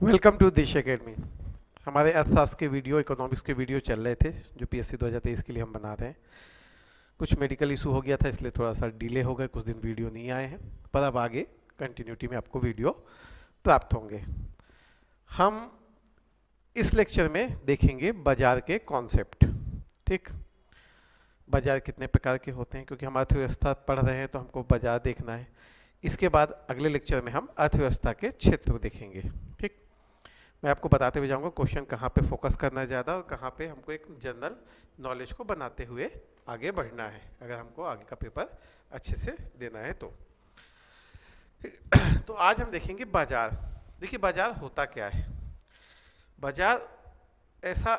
Welcome to दिश academy. हमारे अर्थशास्त्र के वीडियो, इकोनॉमिक्स के वीडियो चल रहे थे जो पीएससी 2023 के लिए हम बना रहे हैं। कुछ मेडिकल इशू हो गया था इसलिए थोड़ा सा डिले हो गया, कुछ दिन वीडियो नहीं आए हैं, पर अब आगे कंटिन्यूटी में आपको वीडियो प्राप्त होंगे। हम इस लेक्चर में देखेंगे बाजार के कॉन्सेप्ट। ठीक, बाजार कितने प्रकार के होते हैं, क्योंकि हम अर्थव्यवस्था पढ़ रहे हैं तो हमको बाजार देखना है। इसके बाद अगले लेक्चर में हम अर्थव्यवस्था के क्षेत्र देखेंगे। ठीक, मैं आपको बताते हुए जाऊंगा क्वेश्चन कहाँ पे फोकस करना है ज़्यादा और कहाँ पे हमको एक जनरल नॉलेज को बनाते हुए आगे बढ़ना है, अगर हमको आगे का पेपर अच्छे से देना है तो। तो आज हम देखेंगे बाजार। देखिए बाजार होता क्या है। बाजार ऐसा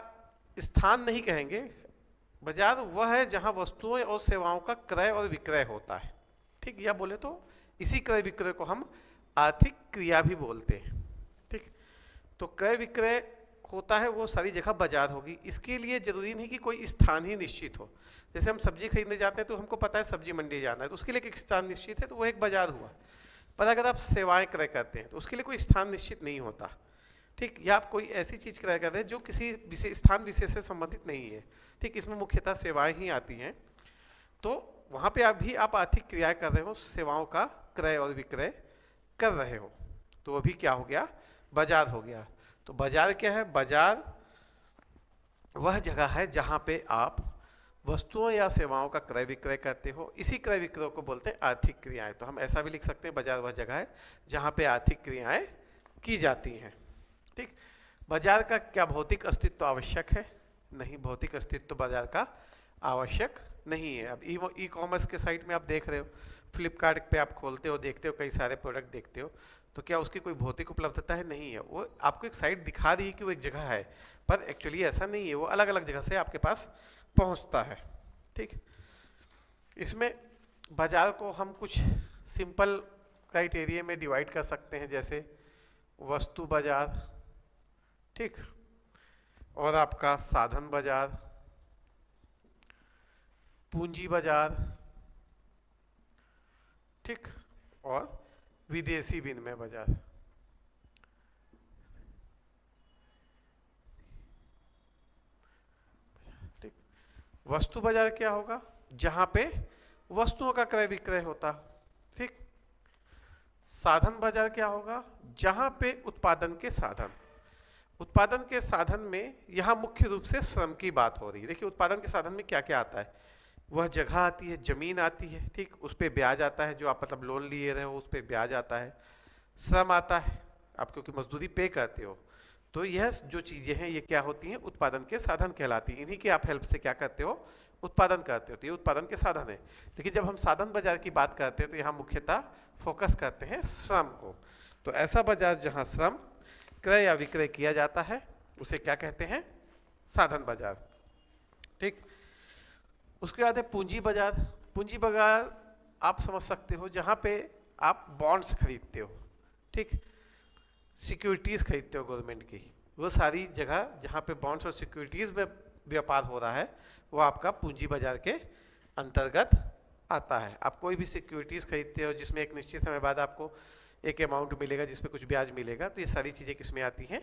स्थान नहीं कहेंगे, बाजार वह है जहाँ वस्तुओं और सेवाओं का क्रय और विक्रय होता है। ठीक, या बोले तो इसी क्रय विक्रय को हम आर्थिक क्रिया भी बोलते हैं। ठीक, तो क्रय विक्रय होता है वो सारी जगह बाजार होगी। इसके लिए जरूरी नहीं कि कोई स्थान ही निश्चित हो। जैसे हम सब्जी खरीदने जाते हैं तो हमको पता है सब्जी मंडी जाना है, तो उसके लिए एक स्थान निश्चित है, तो वो एक बाजार हुआ। पर अगर आप सेवाएं क्रय करते हैं तो उसके लिए कोई स्थान निश्चित नहीं होता। ठीक, या आप कोई ऐसी चीज क्रय कर रहे हैं जो किसी विशेष स्थान विशेष से संबंधित नहीं है। ठीक, इसमें मुख्यतः सेवाएं ही आती हैं। तो वहां पे आप आर्थिक क्रियाएं कर रहे हो, सेवाओं का क्रय और विक्रय कर रहे हो, तो वो भी क्या हो गया, बाजार हो गया। तो बाजार क्या है? बाजार वह जगह है जहां पे आप वस्तुओं या सेवाओं का क्रय विक्रय करते हो। इसी क्रय विक्रय को बोलते हैं आर्थिक क्रियाएं। तो हम ऐसा भी लिख सकते हैं, बाजार वह जगह है जहां पे आर्थिक क्रियाएं की जाती हैं। ठीक, बाजार का क्या भौतिक अस्तित्व आवश्यक है? नहीं, भौतिक अस्तित्व बाजार का आवश्यक नहीं है। अब ई कॉमर्स के साइट में आप देख रहे हो, फ्लिपकार्ट पे आप खोलते हो, देखते हो, कई सारे प्रोडक्ट देखते हो, तो क्या उसकी कोई भौतिक उपलब्धता है? नहीं है। वो आपको एक साइट दिखा रही है कि वो एक जगह है, पर एक्चुअली ऐसा नहीं है। वो अलग अलग जगह से आपके पास पहुंचता है। ठीक, इसमें बाजार को हम कुछ सिंपल क्राइटेरिया में डिवाइड कर सकते हैं, जैसे वस्तु बाजार, ठीक, और आपका साधन बाजार, पूंजी बाजार, ठीक, और विदेशी विनिमय बाजार। ठीक, वस्तु बाजार क्या होगा? जहां पे वस्तुओं का क्रय विक्रय होता। ठीक, साधन बाजार क्या होगा? जहां पे उत्पादन के साधन, उत्पादन के साधन में यहां मुख्य रूप से श्रम की बात हो रही है। देखिए उत्पादन के साधन में क्या क्या आता है, वह जगह आती है, जमीन आती है, ठीक, उस पर ब्याज आता है, जो आप मतलब लोन लिए रहे हो उस पर ब्याज आता है, श्रम आता है, आप क्योंकि मजदूरी पे करते हो। तो यह जो चीजें हैं ये क्या होती हैं? उत्पादन के साधन कहलाती हैं। इन्हीं के आप हेल्प से क्या करते हो? उत्पादन करते हो। तो ये उत्पादन के साधन है। लेकिन जब हम साधन बाजार की बात करते हैं तो यहाँ मुख्यतः फोकस करते हैं श्रम को। तो ऐसा बाजार जहाँ श्रम क्रय या विक्रय किया जाता है उसे क्या कहते हैं? साधन बाजार। ठीक, उसके बाद है पूंजी बाजार। पूंजी बाजार आप समझ सकते हो जहां पे आप बॉन्ड्स खरीदते हो, ठीक, सिक्योरिटीज खरीदते हो गवर्नमेंट की। वो सारी जगह जहां पे बॉन्ड्स और सिक्योरिटीज में व्यापार हो रहा है वो आपका पूंजी बाजार के अंतर्गत आता है। आप कोई भी सिक्योरिटीज खरीदते हो जिसमें एक निश्चित समय बाद आपको एक अमाउंट मिलेगा, जिसपे कुछ ब्याज मिलेगा, तो ये सारी चीजें किसमें आती हैं?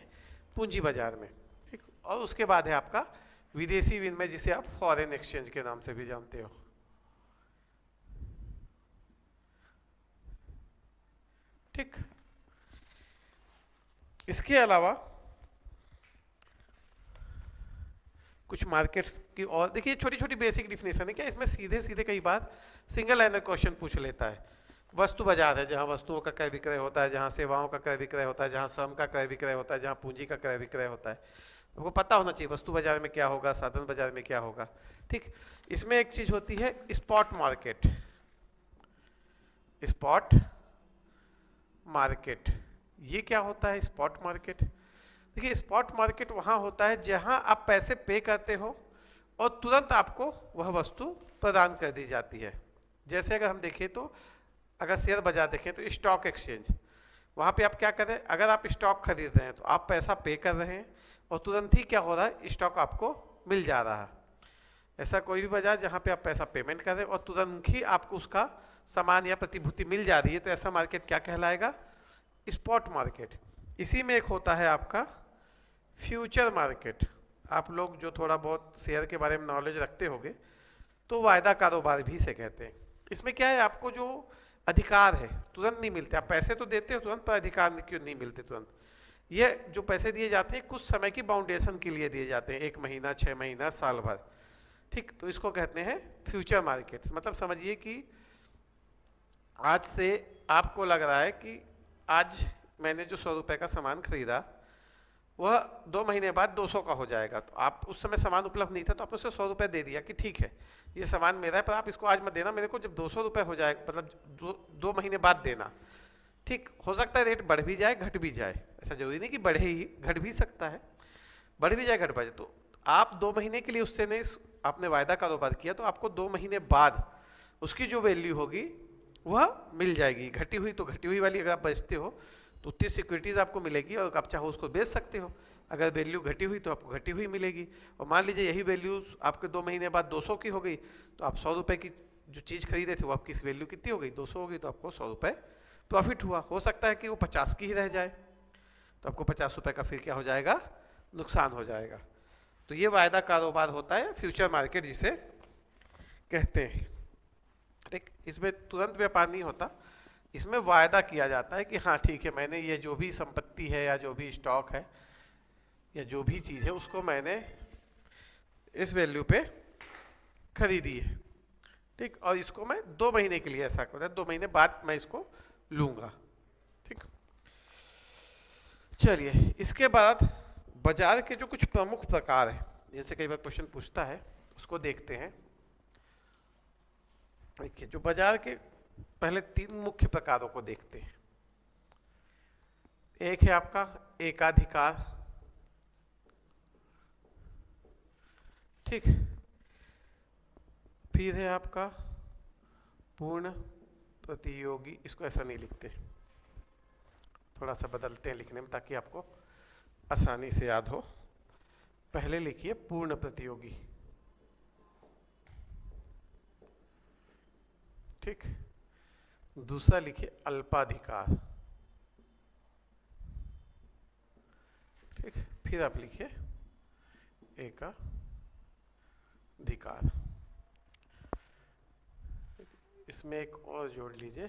पूंजी बाजार में। ठीक, और उसके बाद है आपका विदेशी विनिमय, जिसे आप फॉरेन एक्सचेंज के नाम से भी जानते हो। ठीक, इसके अलावा कुछ मार्केट्स की और देखिए छोटी छोटी बेसिक डिफिनेशन है। क्या इसमें सीधे सीधे कई बार सिंगल लाइनर क्वेश्चन पूछ लेता है। वस्तु बाजार है जहां वस्तुओं का क्रय विक्रय होता है, जहां सेवाओं का क्रय विक्रय होता है, जहां श्रम का क्रय विक्रय होता है, जहां पूंजी का क्रय विक्रय होता है। आपको पता होना चाहिए वस्तु बाजार में क्या होगा, साधन बाजार में क्या होगा। ठीक, इसमें एक चीज होती है स्पॉट मार्केट। स्पॉट मार्केट ये क्या होता है? स्पॉट मार्केट, देखिए स्पॉट मार्केट वहां होता है जहां आप पैसे पे करते हो और तुरंत आपको वह वस्तु प्रदान कर दी जाती है। जैसे अगर हम देखें तो अगर शेयर बाजार देखें तो स्टॉक एक्सचेंज, वहां पे आप क्या कर रहे हैं? अगर आप स्टॉक खरीद रहे हैं तो आप पैसा पे कर रहे हैं और तुरंत ही क्या हो रहा है? स्टॉक आपको मिल जा रहा है। ऐसा कोई भी बाजार जहां पे आप पैसा पेमेंट कर रहे हैं और तुरंत ही आपको उसका सामान या प्रतिभूति मिल जा रही है, तो ऐसा मार्केट क्या कहलाएगा? Spot market. इसी में एक होता है आपका फ्यूचर मार्केट। आप लोग जो थोड़ा बहुत शेयर के बारे में नॉलेज रखते होंगे तो वायदा कारोबार भी इसे कहते हैं। इसमें क्या है, आपको जो अधिकार है तुरंत नहीं मिलते, आप पैसे तो देते हो तुरंत, पर अधिकार क्यों नहीं मिलते तुरंत। ये जो पैसे दिए जाते हैं कुछ समय की बाउंडेशन के लिए दिए जाते हैं, 1 महीना, 6 महीना, साल भर। ठीक, तो इसको कहते हैं फ्यूचर मार्केट। मतलब समझिए कि आज से आपको लग रहा है कि आज मैंने जो 100 रुपए का सामान खरीदा वह 2 महीने बाद 200 का हो जाएगा, तो आप उस समय सामान उपलब्ध नहीं था तो आपने उसे 100 रुपए दे दिया कि ठीक है ये सामान मेरा है, पर आप इसको आज मत देना, मेरे को जब 200 रुपए हो जाए, मतलब 2 महीने बाद देना। ठीक, हो सकता है रेट बढ़ भी जाए घट भी जाए, ऐसा जरूरी नहीं कि बढ़े ही, घट भी सकता है, बढ़ भी जाए घट भी जाए। तो आप 2 महीने के लिए उससे ने आपने वायदा कारोबार किया, तो आपको 2 महीने बाद उसकी जो वैल्यू होगी वह मिल जाएगी। घटी हुई तो घटी हुई वाली, अगर आप बेचते हो तो उतनी सिक्योरिटीज आपको मिलेगी और आप चाहो उसको बेच सकते हो। अगर वैल्यू घटी हुई तो आपको घटी हुई मिलेगी। और मान लीजिए यही वैल्यू आपके 2 महीने बाद 200 की हो गई, तो आप 100 रुपए की जो चीज़ खरीदे थे वो आपकी वैल्यू कितनी हो गई, 200 हो गई, तो आपको 100 रुपए प्रॉफिट हुआ। हो सकता है कि वो 50 की ही रह जाए, तो आपको 50 रुपए का फिर क्या हो जाएगा, नुकसान हो जाएगा। तो ये वायदा कारोबार होता है फ्यूचर मार्केट जिसे कहते हैं। ठीक, इसमें तुरंत व्यापार नहीं होता, इसमें वायदा किया जाता है कि हाँ ठीक है, मैंने ये जो भी संपत्ति है या जो भी स्टॉक है या जो भी चीज़ है उसको मैंने इस वैल्यू पे खरीदी है। ठीक, और इसको मैं 2 महीने के लिए, ऐसा करता है 2 महीने बाद मैं इसको लूंगा। ठीक, चलिए इसके बाद बाजार के जो कुछ प्रमुख प्रकार हैं, जैसे कई बार क्वेश्चन पूछता है, उसको देखते हैं। देखिए, जो बाजार के पहले 3 मुख्य प्रकारों को देखते हैं। एक है आपका एकाधिकार। ठीक, फिर है आपका पूर्ण प्रतियोगी। इसको ऐसा नहीं लिखते, थोड़ा सा बदलते हैं लिखने में ताकि आपको आसानी से याद हो। पहले लिखिए पूर्ण प्रतियोगी। ठीक, दूसरा लिखिए अल्पाधिकार। ठीक, फिर आप लिखिए एकाधिकार। इसमें एक और जोड़ लीजिए,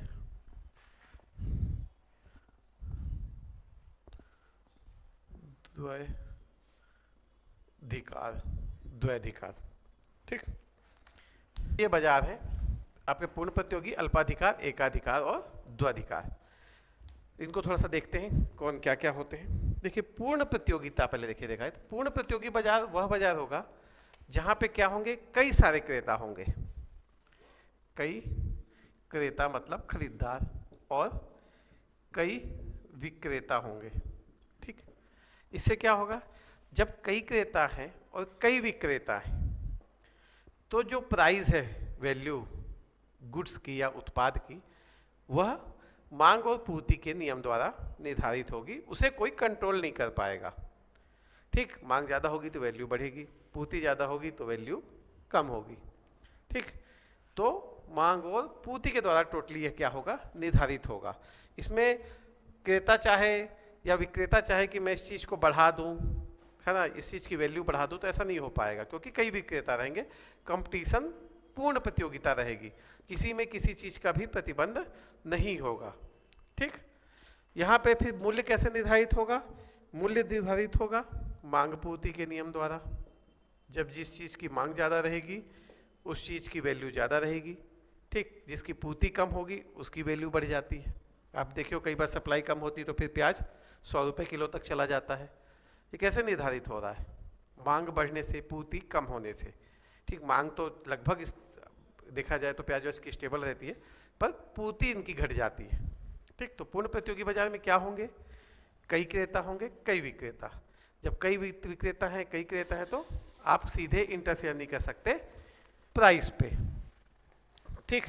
द्वैधिकार। ठीक, ये बाजार है आपके पूर्ण प्रतियोगी, अल्पाधिकार, एकाधिकार और द्वैधिकार। इनको थोड़ा सा देखते हैं कौन क्या क्या होते हैं। देखिए, पूर्ण प्रतियोगिता पहले देखिए, देखा है तो पूर्ण प्रतियोगी बाजार वह बाजार होगा जहां पे क्या होंगे, कई सारे क्रेता होंगे। कई क्रेता मतलब खरीदार, और कई विक्रेता होंगे। ठीक, इससे क्या होगा, जब कई क्रेता हैं और कई विक्रेता हैं तो जो प्राइस है, वैल्यू गुड्स की या उत्पाद की, वह मांग और पूर्ति के नियम द्वारा निर्धारित होगी, उसे कोई कंट्रोल नहीं कर पाएगा। ठीक, मांग ज़्यादा होगी तो वैल्यू बढ़ेगी, पूर्ति ज़्यादा होगी तो वैल्यू कम होगी। ठीक, तो मांग और पूर्ति के द्वारा टोटली यह क्या होगा, निर्धारित होगा। इसमें क्रेता चाहे या विक्रेता चाहे कि मैं इस चीज़ को बढ़ा दूं, है ना, इस चीज़ की वैल्यू बढ़ा दूं, तो ऐसा नहीं हो पाएगा, क्योंकि कई विक्रेता रहेंगे, कंपटीशन, पूर्ण प्रतियोगिता रहेगी, किसी में किसी चीज़ का भी प्रतिबंध नहीं होगा। ठीक, यहाँ पे फिर मूल्य कैसे निर्धारित होगा, मूल्य निर्धारित होगा मांग पूर्ति के नियम द्वारा। जब जिस चीज़ की मांग ज़्यादा रहेगी उस चीज़ की वैल्यू ज़्यादा रहेगी। ठीक, जिसकी पूर्ति कम होगी उसकी वैल्यू बढ़ जाती है। आप देखियो कई बार सप्लाई कम होती है तो फिर प्याज 100 रुपये किलो तक चला जाता है। ये कैसे निर्धारित हो रहा है, मांग बढ़ने से, पूर्ति कम होने से। ठीक, मांग तो लगभग देखा जाए तो प्याज की स्टेबल रहती है, पर पूर्ति इनकी घट जाती है। ठीक, तो पूर्ण प्रतियोगी बाजार में क्या होंगे, कई क्रेता होंगे, कई विक्रेता। जब कई विक्रेता हैं, कई क्रेता हैं, तो आप सीधे इंटरफेयर नहीं कर सकते प्राइस पे। ठीक,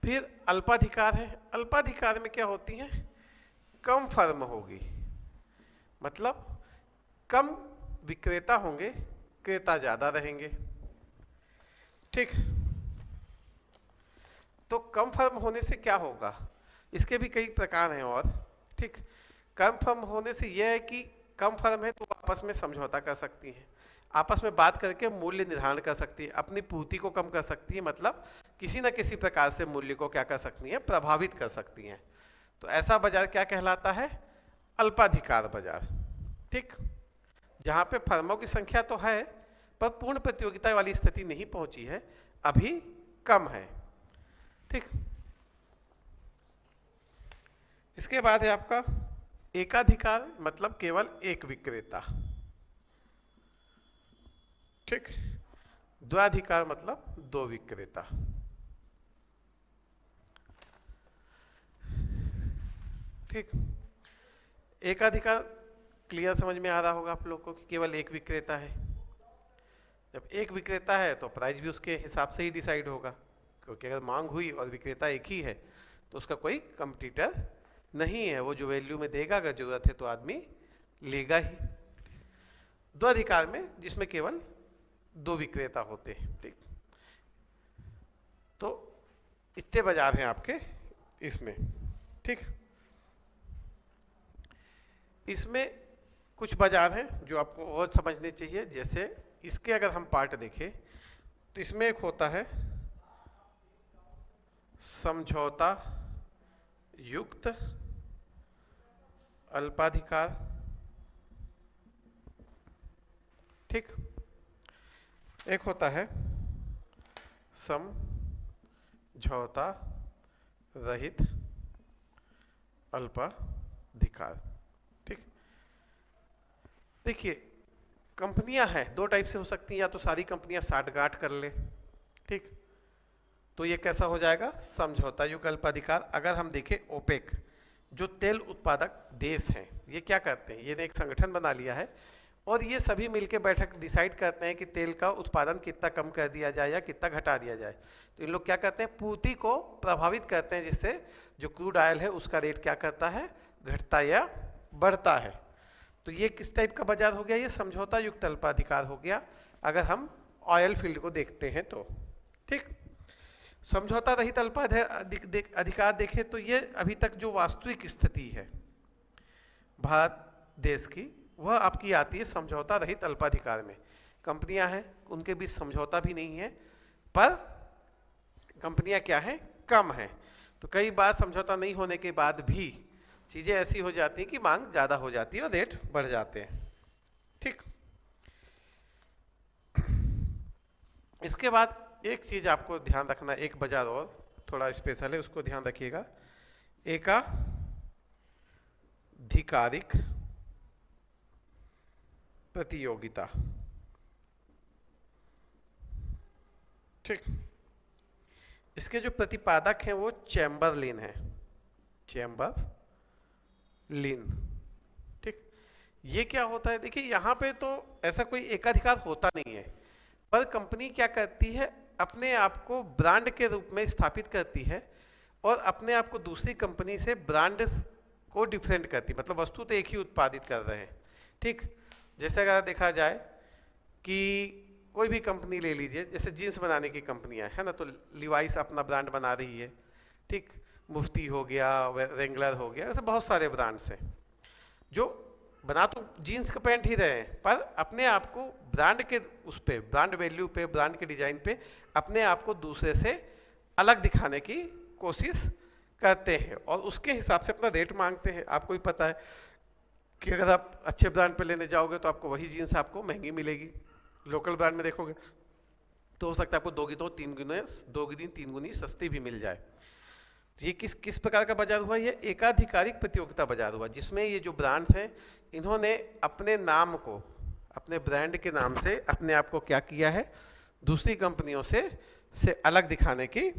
फिर अल्पाधिकार है। अल्पाधिकार में क्या होती है, कम फर्म होगी, मतलब कम विक्रेता होंगे, क्रेता ज्यादा रहेंगे। ठीक, तो कम फर्म होने से क्या होगा, इसके भी कई प्रकार हैं और, ठीक। कम फर्म होने से यह है कि कम फर्म है तो आपस में समझौता कर सकती हैं, आपस में बात करके मूल्य निर्धारण कर सकती है, अपनी पूर्ति को कम कर सकती है, मतलब किसी न किसी प्रकार से मूल्य को क्या कर सकती है, प्रभावित कर सकती हैं। तो ऐसा बाजार क्या कहलाता है, अल्पाधिकार बाजार, ठीक। जहां पे फर्मों की संख्या तो है पर पूर्ण प्रतियोगिता वाली स्थिति नहीं पहुंची है, अभी कम है, ठीक। इसके बाद है आपका एकाधिकार, मतलब केवल एक विक्रेता, ठीक। द्वैधिकार मतलब दो विक्रेता, ठीक। एकाधिकार क्लियर समझ में आ रहा होगा आप लोगों को कि केवल एक विक्रेता है। जब एक विक्रेता है तो प्राइस भी उसके हिसाब से ही डिसाइड होगा, क्योंकि अगर मांग हुई और विक्रेता एक ही है तो उसका कोई कंपटीटर नहीं है, वो जो वैल्यू में देगा, अगर जरूरत है तो आदमी लेगा ही। दो अधिकार में जिसमें केवल दो विक्रेता होते हैं, ठीक। तो इतने बाजार हैं आपके इसमें, ठीक। इसमें कुछ बाजार हैं जो आपको और समझने चाहिए, जैसे इसके अगर हम पार्ट देखें तो इसमें एक होता है समझौता युक्त अल्पाधिकार, ठीक। एक होता है समझौता रहित अल्पाधिकार, ठीक। देखिए कंपनियां हैं दो टाइप से हो सकती हैं, या तो सारी कंपनियां साठगांठ कर ले, ठीक, तो ये कैसा हो जाएगा, समझौता युक्त अल्पाधिकार। अगर हम देखें ओपेक, जो तेल उत्पादक देश हैं, ये क्या करते हैं, ये ने एक संगठन बना लिया है और ये सभी मिलकर बैठक डिसाइड करते हैं कि तेल का उत्पादन कितना कम कर दिया जाए या कितना घटा दिया जाए। तो इन लोग क्या करते हैं, पूर्ति को प्रभावित करते हैं, जिससे जो क्रूड ऑयल है उसका रेट क्या करता है, घटता या बढ़ता है। तो ये किस टाइप का बाजार हो गया, ये समझौता युक्त अल्पाधिकार हो गया अगर हम ऑयल फील्ड को देखते हैं तो, ठीक। समझौता रहित अल्पाधिकार देखें तो ये अभी तक जो वास्तविक स्थिति है भारत देश की, वह आपकी आती है समझौता रहित अल्पाधिकार में। कंपनियां हैं उनके बीच समझौता भी नहीं है, पर कंपनियां क्या हैं, कम हैं। तो कई बार समझौता नहीं होने के बाद भी चीजें ऐसी हो जाती हैं कि मांग ज्यादा हो जाती है और रेट बढ़ जाते हैं, ठीक। इसके बाद एक चीज आपको ध्यान रखना, एक बाजार और थोड़ा स्पेशल है, उसको ध्यान रखिएगा, एकाधिकारिक प्रतियोगिता, ठीक। इसके जो प्रतिपादक हैं वो चैम्बरलिन है, चैम्बरलिन, ठीक। ये क्या होता है, देखिए यहाँ पे तो ऐसा कोई एकाधिकार होता नहीं है, पर कंपनी क्या करती है, अपने आप को ब्रांड के रूप में स्थापित करती है और अपने आप को दूसरी कंपनी से ब्रांड को डिफरेंट करती है, मतलब वस्तु तो एक ही उत्पादित कर रहे हैं, ठीक। जैसे अगर देखा जाए कि कोई भी कंपनी ले लीजिए, जैसे जीन्स बनाने की कंपनियां है ना, तो लिवाइस अपना ब्रांड बना रही है, ठीक। मुफ्ती हो गया, रेंगलर हो गया, ऐसे बहुत सारे ब्रांड्स हैं जो बना तो जीन्स का पैंट ही रहे हैं, पर अपने आप को ब्रांड के उस पे, ब्रांड वैल्यू पे, ब्रांड के डिजाइन पे अपने आप को दूसरे से अलग दिखाने की कोशिश करते हैं और उसके हिसाब से अपना रेट मांगते हैं। आपको भी पता है कि अगर आप अच्छे ब्रांड पे लेने जाओगे तो आपको वही जीन्स आपको महंगी मिलेगी, लोकल ब्रांड में देखोगे तो हो सकता है आपको दो गुनी तीन गुनी सस्ती भी मिल जाए। तो ये किस प्रकार का बाजार हुआ, ये एकाधिकारिक प्रतियोगिता बाजार हुआ, जिसमें ये जो ब्रांड्स हैं इन्होंने अपने नाम को, अपने ब्रांड के नाम से अपने आप को क्या किया है, दूसरी कंपनियों से अलग दिखाने की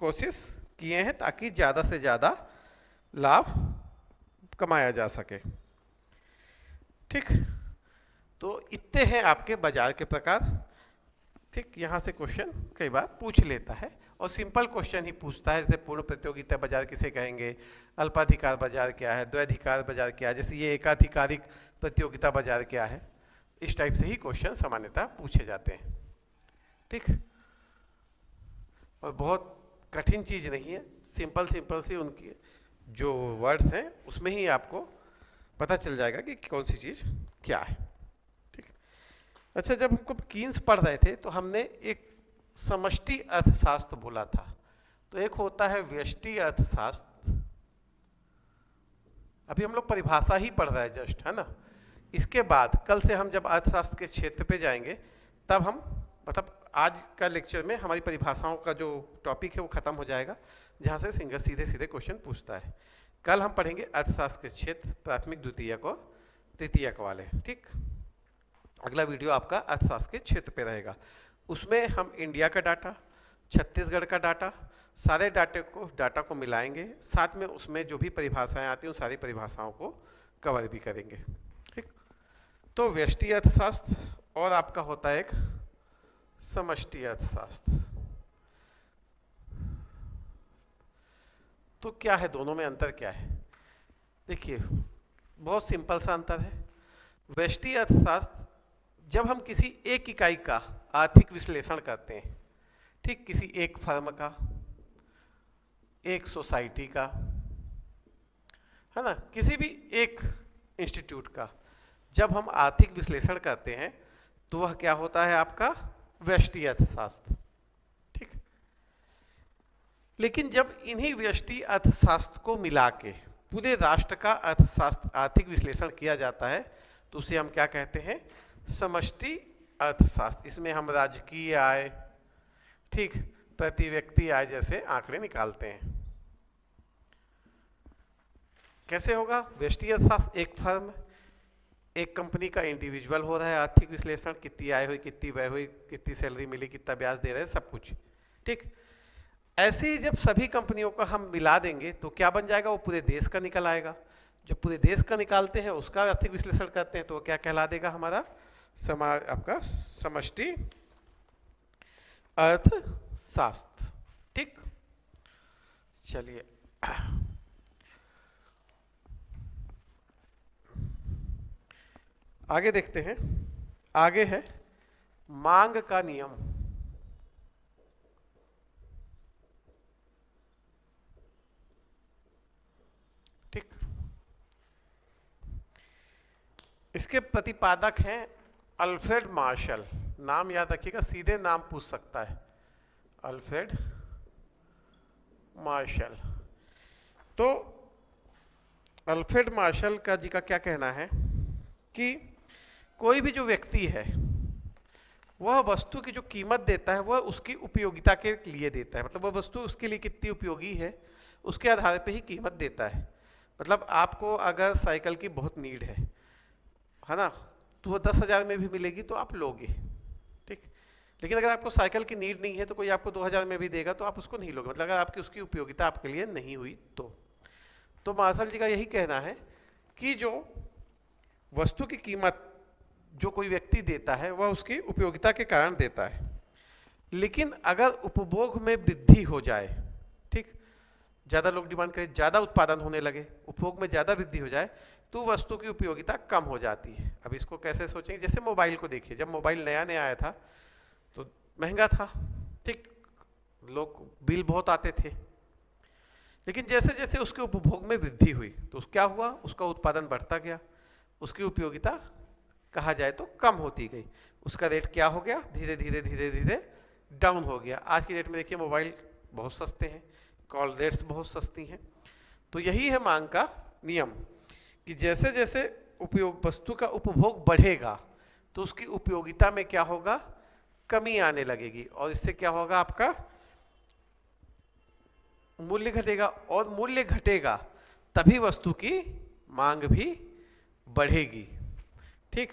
कोशिश किए हैं, ताकि ज़्यादा से ज़्यादा लाभ कमाया जा सके, ठीक। तो इतने हैं आपके बाजार के प्रकार, ठीक। यहाँ से क्वेश्चन कई बार पूछ लेता है और सिंपल क्वेश्चन ही पूछता है, जैसे पूर्ण प्रतियोगिता बाजार किसे कहेंगे, अल्पाधिकार बाजार क्या है, द्वैधिकार बाजार क्या है, जैसे ये एकाधिकारिक प्रतियोगिता बाजार क्या है, इस टाइप से ही क्वेश्चन सामान्यतः पूछे जाते हैं, ठीक। और बहुत कठिन चीज नहीं है, सिंपल सी उनकी जो वर्ड्स हैं उसमें ही आपको पता चल जाएगा कि कौन सी चीज़ क्या है। ठीक। अच्छा, जब हमको कीन्स पढ़ रहे थे तो हमने एक समष्टि अर्थशास्त्र बोला था, तो एक होता है व्यष्टि अर्थशास्त्र। अभी हम लोग परिभाषा ही पढ़ रहे हैं जस्ट, है ना। इसके बाद कल से हम जब अर्थशास्त्र के क्षेत्र पे जाएंगे तब हम मतलब आज का लेक्चर में हमारी परिभाषाओं का जो टॉपिक है वो खत्म हो जाएगा, जहाँ से सिंगर सीधे सीधे क्वेश्चन पूछता है। कल हम पढ़ेंगे अर्थशास्त्र के क्षेत्र, प्राथमिक द्वितीयक और तृतीयक वाले। ठीक। अगला वीडियो आपका अर्थशास्त्र के क्षेत्र पे रहेगा। उसमें हम इंडिया का डाटा, छत्तीसगढ़ का डाटा, सारे डाटा को मिलाएंगे, साथ में उसमें जो भी परिभाषाएं आती हैं उन सारी परिभाषाओं को कवर भी करेंगे। ठीक। तो व्यष्टि अर्थशास्त्र और आपका होता है एक समष्टि अर्थशास्त्र। तो क्या है दोनों में अंतर क्या है? देखिए, बहुत सिंपल सा अंतर है। व्यष्टि अर्थशास्त्र जब हम किसी एक इकाई का आर्थिक विश्लेषण करते हैं, ठीक, किसी एक फर्म का, एक सोसाइटी का, है ना, किसी भी एक इंस्टीट्यूट का जब हम आर्थिक विश्लेषण करते हैं तो वह क्या होता है? आपका व्यष्टि अर्थशास्त्र। ठीक। लेकिन जब इन्हीं व्यष्टि अर्थशास्त्र को मिला के पूरे राष्ट्र का अर्थशास्त्र आर्थिक विश्लेषण किया जाता है तो उसे हम क्या कहते हैं? समष्टि अर्थशास्त्र। इसमें हम राजकीय आय, ठीक, प्रति व्यक्ति आय जैसे आंकड़े निकालते हैं। कैसे होगा व्यष्टि अर्थशास्त्र? एक फर्म, एक कंपनी का इंडिविजुअल हो रहा है आर्थिक विश्लेषण, कितनी आय हुई, कितनी व्यय हुई, कितनी सैलरी मिली, कितना ब्याज दे रहे हैं, सब कुछ। ठीक। ऐसे ही जब सभी कंपनियों का हम मिला देंगे तो क्या बन जाएगा? वो पूरे देश का निकल आएगा। जब पूरे देश का निकालते हैं, उसका आर्थिक विश्लेषण करते हैं तो वो क्या कहला देगा? हमारा आपका समष्टि अर्थशास्त्र। ठीक। चलिए आगे देखते हैं। आगे है मांग का नियम। ठीक। इसके प्रतिपादक हैं अल्फ्रेड मार्शल। नाम याद रखिएगा, सीधे नाम पूछ सकता है, अल्फ्रेड मार्शल। तो अल्फ्रेड मार्शल का जी का क्या कहना है कि कोई भी जो व्यक्ति है वह वस्तु की जो कीमत देता है वह उसकी उपयोगिता के लिए देता है। मतलब वह वस्तु उसके लिए कितनी उपयोगी है उसके आधार पे ही कीमत देता है। मतलब आपको अगर साइकिल की बहुत नीड है ना, तो वो 10,000 में भी मिलेगी तो आप लोगे। ठीक। लेकिन अगर आपको साइकिल की नीड नहीं है तो कोई आपको 2,000 में भी देगा तो आप उसको नहीं लोगे, मतलब अगर आपकी उसकी उपयोगिता आपके लिए नहीं हुई तो मार्शल जी का यही कहना है कि जो वस्तु की कीमत जो कोई व्यक्ति देता है वह उसकी उपयोगिता के कारण देता है। लेकिन अगर उपभोग में वृद्धि हो जाए, ठीक, ज़्यादा लोग डिमांड करें, ज़्यादा उत्पादन होने लगे, उपभोग में ज़्यादा वृद्धि हो जाए तो वस्तु की उपयोगिता कम हो जाती है। अब इसको कैसे सोचेंगे? जैसे मोबाइल को देखिए, जब मोबाइल नया नया आया था तो महंगा था, ठीक, लोग बिल बहुत आते थे। लेकिन जैसे जैसे उसके उपभोग में वृद्धि हुई तो क्या हुआ? उसका उत्पादन बढ़ता गया, उसकी उपयोगिता कहा जाए तो कम होती गई, उसका रेट क्या हो गया? धीरे धीरे धीरे धीरे डाउन हो गया। आज की डेट में देखिए मोबाइल बहुत सस्ते हैं, कॉल रेट्स बहुत सस्ती हैं। तो यही है मांग का नियम कि जैसे जैसे उपयोग वस्तु का उपभोग बढ़ेगा तो उसकी उपयोगिता में क्या होगा? कमी आने लगेगी और इससे क्या होगा? आपका मूल्य घटेगा, और मूल्य घटेगा तभी वस्तु की मांग भी बढ़ेगी। ठीक।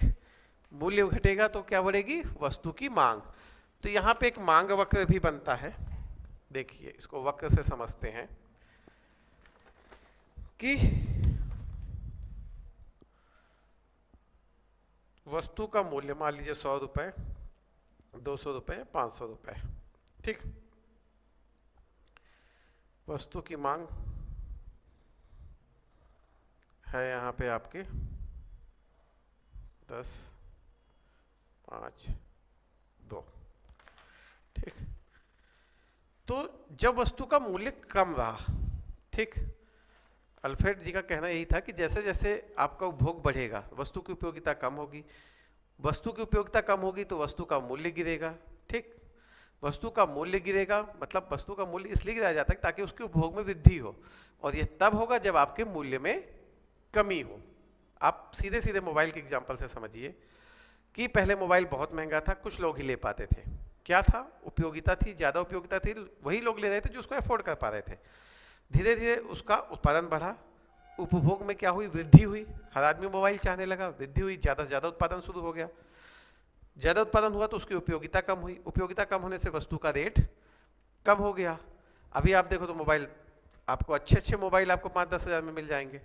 मूल्य घटेगा तो क्या बढ़ेगी? वस्तु की मांग। तो यहां पे एक मांग वक्र भी बनता है। देखिए इसको वक्र से समझते हैं कि वस्तु का मूल्य मान लीजिए 100 रुपए, 200 रुपए, 500 रुपए। ठीक। वस्तु की मांग है यहाँ पे आपके 10, 5, 2। ठीक। तो जब वस्तु का मूल्य कम रहा, ठीक, अल्फ्रेड जी का कहना यही था कि जैसे जैसे आपका उपभोग बढ़ेगा, वस्तु की उपयोगिता कम होगी, वस्तु की उपयोगिता कम होगी तो वस्तु का मूल्य गिरेगा। ठीक, वस्तु का मूल्य गिरेगा मतलब वस्तु का मूल्य इसलिए गिराया जाता है ताकि उसके उपभोग में वृद्धि हो, और यह तब होगा जब आपके मूल्य में कमी हो। आप सीधे सीधे मोबाइल के एग्जांपल से समझिए कि पहले मोबाइल बहुत महंगा था, कुछ लोग ही ले पाते थे। क्या था? उपयोगिता थी, ज्यादा उपयोगिता थी, वही लोग ले रहे थे जो उसको अफोर्ड कर पा रहे थे। धीरे धीरे उसका उत्पादन बढ़ा, उपभोग में क्या हुई? वृद्धि हुई। हर आदमी मोबाइल चाहने लगा, वृद्धि हुई, ज्यादा से ज्यादा उत्पादन शुरू हो गया। ज्यादा उत्पादन हुआ तो उसकी उपयोगिता कम हुई, उपयोगिता कम होने से वस्तु का रेट कम हो गया। अभी आप देखो तो मोबाइल आपको अच्छे अच्छे मोबाइल आपको 5-10 हजार में मिल जाएंगे।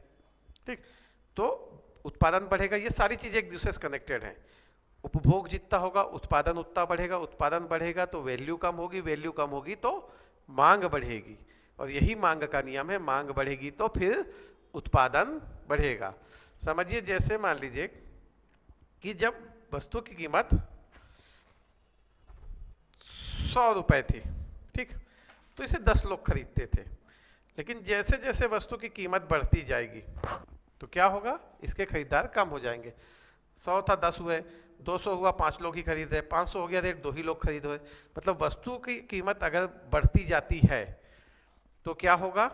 ठीक, तो उत्पादन बढ़ेगा। ये सारी चीजें एक दूसरे से कनेक्टेड हैं। उपभोग जितना होगा उत्पादन उतना बढ़ेगा, उत्पादन बढ़ेगा तो वैल्यू कम होगी, वैल्यू कम होगी तो मांग बढ़ेगी, और यही मांग का नियम है। मांग बढ़ेगी तो फिर उत्पादन बढ़ेगा। समझिए जैसे मान लीजिए कि जब वस्तु की कीमत 100 रुपए थी, ठीक, तो इसे 10 लोग खरीदते थे। लेकिन जैसे जैसे वस्तु की कीमत बढ़ती जाएगी तो क्या होगा? इसके खरीदार कम हो जाएंगे। 100 था 10 हुए, 200 हुआ 5 लोग ही खरीद रहे, 500 हो गया रेट 2 ही लोग खरीद रहे। मतलब वस्तु की कीमत अगर बढ़ती जाती है तो क्या होगा?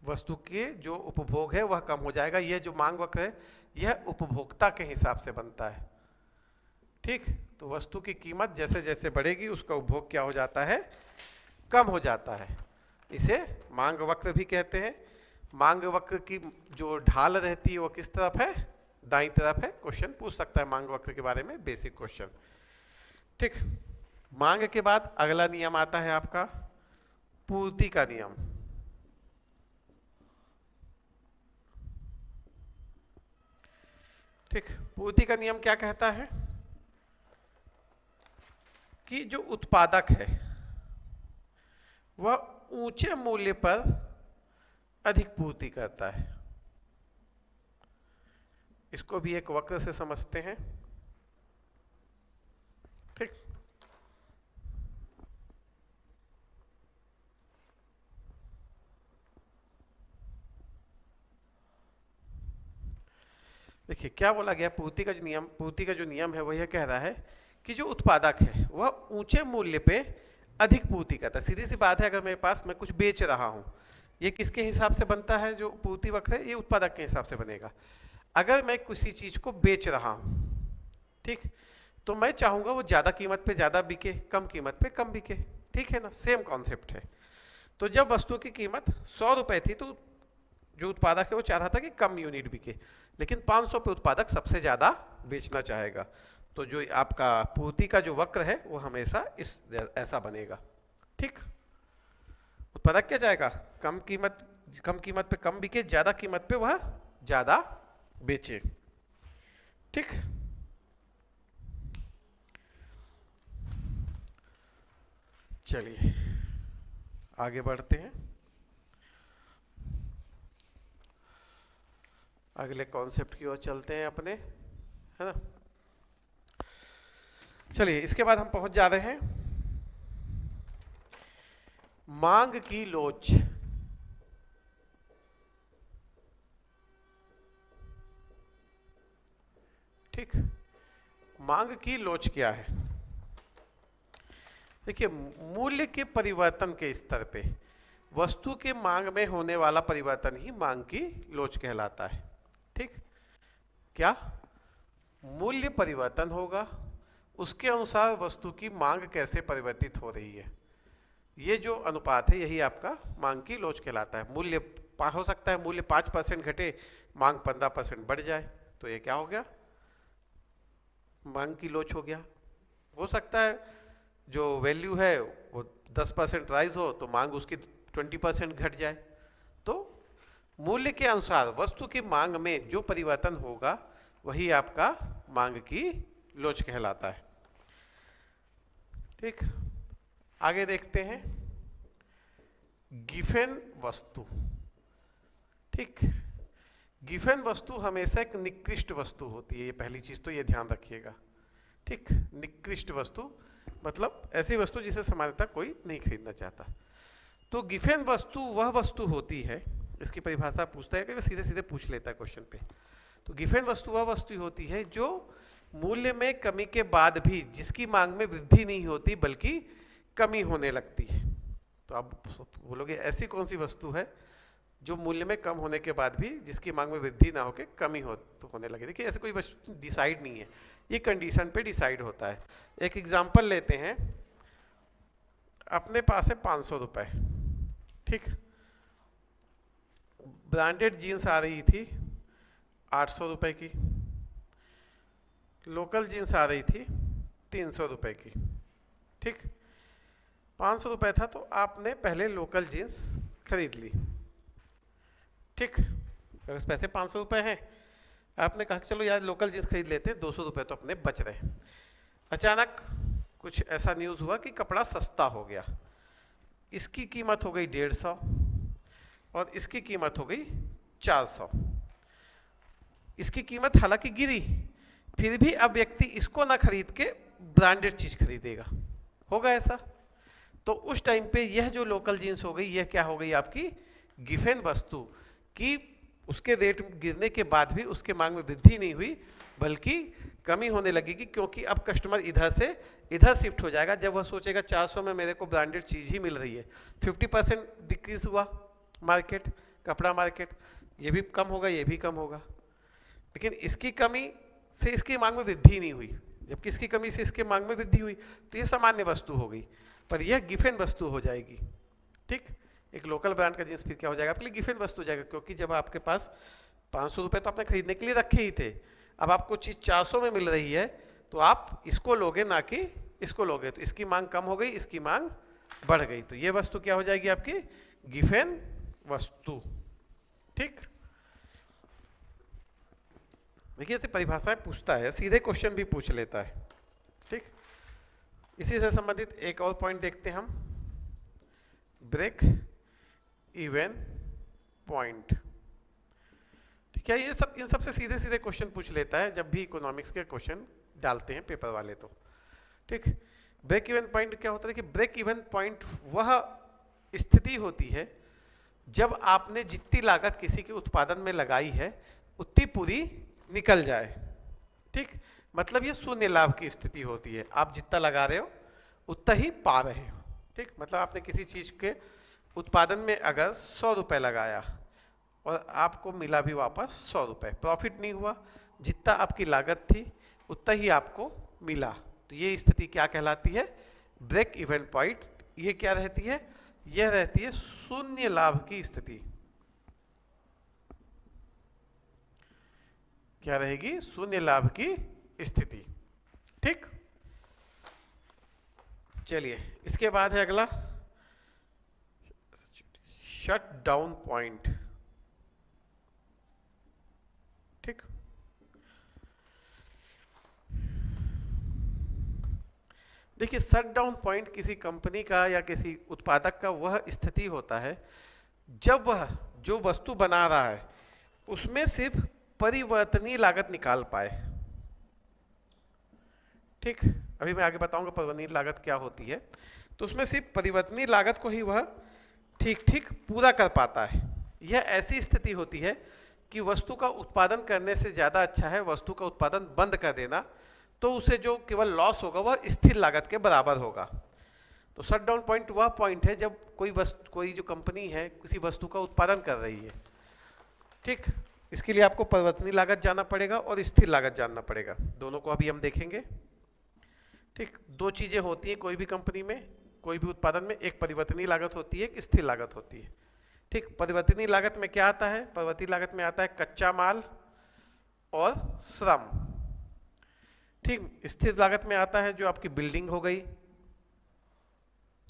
वस्तु के जो उपभोग है वह कम हो जाएगा। यह जो मांग वक्र है यह उपभोक्ता के हिसाब से बनता है। ठीक, तो वस्तु की कीमत जैसे जैसे बढ़ेगी उसका उपभोग क्या हो जाता है? कम हो जाता है। इसे मांग वक्र भी कहते हैं। मांग वक्र की जो ढाल रहती है वो किस तरफ है? दाईं तरफ है। क्वेश्चन पूछ सकता है मांग वक्र के बारे में, बेसिक क्वेश्चन। ठीक, मांग के बाद अगला नियम आता है आपका पूर्ति का नियम। ठीक, पूर्ति का नियम क्या कहता है कि जो उत्पादक है वह ऊंचे मूल्य पर अधिक पूर्ति करता है। इसको भी एक वक्र से समझते हैं। ठीक, देखिए क्या बोला गया। पूर्ति का जो नियम है वह यह कह रहा है कि जो उत्पादक है वह ऊंचे मूल्य पे अधिक पूर्ति करता है। सीधी सी बात है, अगर मेरे पास मैं कुछ बेच रहा हूं, ये किसके हिसाब से बनता है? जो पूर्ति वक्र है ये उत्पादक के हिसाब से बनेगा। अगर मैं किसी चीज को बेच रहा हूं, ठीक, तो मैं चाहूंगा वो ज्यादा कीमत पे ज्यादा बिके, कम कीमत पे कम बिके। ठीक है ना, सेम कॉन्सेप्ट है। तो जब वस्तु की कीमत 100 रुपए थी तो जो उत्पादक है वो चाह रहा था कि कम यूनिट बिके, लेकिन 500 पे उत्पादक सबसे ज्यादा बेचना चाहेगा। तो जो आपका पूर्ति का जो वक्र है वो हमेशा इस ऐसा बनेगा। ठीक, उत्पादक क्या चाहेगा? कम कीमत पे कम बिके, ज्यादा कीमत पे वह ज्यादा बेचे। ठीक, चलिए आगे बढ़ते हैं। अगले कॉन्सेप्ट की ओर चलते हैं अपने, है ना। चलिए इसके बाद हम पहुंच जा रहे हैं मांग की लोच। ठीक, मांग की लोच क्या है? देखिए, मूल्य के परिवर्तन के स्तर पे वस्तु के मांग में होने वाला परिवर्तन ही मांग की लोच कहलाता है। ठीक, क्या मूल्य परिवर्तन होगा, उसके अनुसार वस्तु की मांग कैसे परिवर्तित हो रही है, ये जो अनुपात है यही आपका मांग की लोच कहलाता है। मूल्य हो सकता है मूल्य 5% घटे, मांग 15% बढ़ जाए, तो ये क्या हो गया? मांग की लोच हो गया। हो सकता है जो वैल्यू है वो 10% राइज हो तो मांग उसकी 20% घट जाए। तो मूल्य के अनुसार वस्तु की मांग में जो परिवर्तन होगा वही आपका मांग की लोच कहलाता है। ठीक, आगे देखते हैं गिफेन वस्तु। ठीक, गिफेन वस्तु हमेशा एक निकृष्ट वस्तु होती है, ये पहली चीज तो ये ध्यान रखिएगा। ठीक, निकृष्ट वस्तु मतलब ऐसी वस्तु जिसे सामान्यतः कोई नहीं खरीदना चाहता। तो गिफेन वस्तु वह वस्तु होती है इसकी परिभाषा पूछता है कि वो सीधे सीधे पूछ लेता है क्वेश्चन पे। तो गिवन वस्तु वह वस्तु होती है जो मूल्य में कमी के बाद भी जिसकी मांग में वृद्धि नहीं होती बल्कि कमी होने लगती है। तो आप बोलोगे ऐसी कौन सी वस्तु है जो मूल्य में कम होने के बाद भी जिसकी मांग में वृद्धि ना होकर कमी होने लगे। देखिए ऐसे कोई वस्तु डिसाइड नहीं है, ये कंडीशन पे डिसाइड होता है। एक एग्जांपल लेते हैं, अपने पास है 500 रुपए, ठीक, ब्रांडेड जीन्स आ रही थी 800 रुपए की, लोकल जीन्स आ रही थी 300 रुपए की, ठीक। 500 रुपए था तो आपने पहले लोकल जीन्स खरीद ली, ठीक। अगर पैसे 500 रुपए हैं, आपने कहा चलो यार लोकल जीन्स खरीद लेते हैं, 200 रुपए तो अपने बच रहे। अचानक कुछ ऐसा न्यूज़ हुआ कि कपड़ा सस्ता हो गया, इसकी कीमत हो गई 150 और इसकी कीमत हो गई 400। इसकी कीमत हालांकि गिरी, फिर भी अब व्यक्ति इसको ना खरीद के ब्रांडेड चीज खरीदेगा, होगा ऐसा? तो उस टाइम पे यह जो लोकल जीन्स हो गई, यह क्या हो गई आपकी गिवन वस्तु कि उसके रेट गिरने के बाद भी उसके मांग में वृद्धि नहीं हुई बल्कि कमी होने लगेगी, क्योंकि अब कस्टमर इधर से इधर शिफ्ट हो जाएगा। जब वह सोचेगा 400 में मेरे को ब्रांडेड चीज ही मिल रही है, 50% डिक्रीज हुआ मार्केट, कपड़ा मार्केट, ये भी कम होगा, ये भी कम होगा, लेकिन इसकी कमी से इसकी मांग में वृद्धि नहीं हुई, जबकि इसकी कमी से इसके मांग में वृद्धि हुई। तो ये सामान्य वस्तु हो गई, पर यह गिवन वस्तु हो जाएगी, ठीक। एक लोकल ब्रांड का जींस फिर क्या हो जाएगा आपके लिए गिवन वस्तु हो जाएगा, क्योंकि जब आपके पास 500 रुपये तो आपने खरीदने के लिए रखे ही थे, अब आपको चीज़ 400 में मिल रही है तो आप इसको लोगे ना कि इसको लोगे, तो इसकी मांग कम हो गई, इसकी मांग बढ़ गई, तो ये वस्तु क्या हो जाएगी आपकी गिवन वस्तु, ठीक। देखिए ऐसे परिभाषाएं पूछता है, सीधे क्वेश्चन भी पूछ लेता है, ठीक। इसी से संबंधित एक और पॉइंट देखते हैं हम, ब्रेक इवन पॉइंट, ठीक है। ये सब इन सबसे सीधे सीधे क्वेश्चन पूछ लेता है जब भी इकोनॉमिक्स के क्वेश्चन डालते हैं पेपर वाले, तो ठीक। ब्रेक इवन पॉइंट क्या होता है कि ब्रेक इवन पॉइंट वह स्थिति होती है जब आपने जितनी लागत किसी के उत्पादन में लगाई है उतनी पूरी निकल जाए, ठीक। मतलब ये शून्य लाभ की स्थिति होती है, आप जितना लगा रहे हो उतना ही पा रहे हो, ठीक। मतलब आपने किसी चीज के उत्पादन में अगर 100 रुपए लगाया और आपको मिला भी वापस 100 रुपए, प्रॉफिट नहीं हुआ, जितना आपकी लागत थी उतना ही आपको मिला, तो ये स्थिति क्या कहलाती है ब्रेक इवन पॉइंट। ये क्या रहती है, यह रहती है शून्य लाभ की स्थिति, क्या रहेगी शून्य लाभ की स्थिति, ठीक। चलिए इसके बाद है अगला शट डाउन पॉइंट, ठीक। देखिए शट डाउन पॉइंट किसी कंपनी का या किसी उत्पादक का वह स्थिति होता है जब वह जो वस्तु बना रहा है उसमें सिर्फ परिवर्तनीय लागत निकाल पाए, ठीक। अभी मैं आगे बताऊंगा परिवर्तनीय लागत क्या होती है, तो उसमें सिर्फ परिवर्तनीय लागत को ही वह ठीक ठीक पूरा कर पाता है। यह ऐसी स्थिति होती है कि वस्तु का उत्पादन करने से ज़्यादा अच्छा है वस्तु का उत्पादन बंद कर देना, तो उसे जो केवल लॉस होगा वह स्थिर लागत के बराबर होगा। तो शट डाउन पॉइंट वह पॉइंट है जब कोई जो कंपनी है किसी वस्तु का उत्पादन कर रही है, ठीक। इसके लिए आपको परिवर्तनीय लागत जानना पड़ेगा और स्थिर लागत जानना पड़ेगा, दोनों को अभी हम देखेंगे, ठीक। दो चीजें होती हैं कोई भी कंपनी में, कोई भी उत्पादन में, एक परिवर्तनीय लागत होती है, एक स्थिर लागत होती है, ठीक। परिवर्तनीय लागत में क्या आता है, परिवर्तनीय लागत में आता है कच्चा माल और श्रम, ठीक। स्थिर लागत में आता है जो आपकी बिल्डिंग हो गई,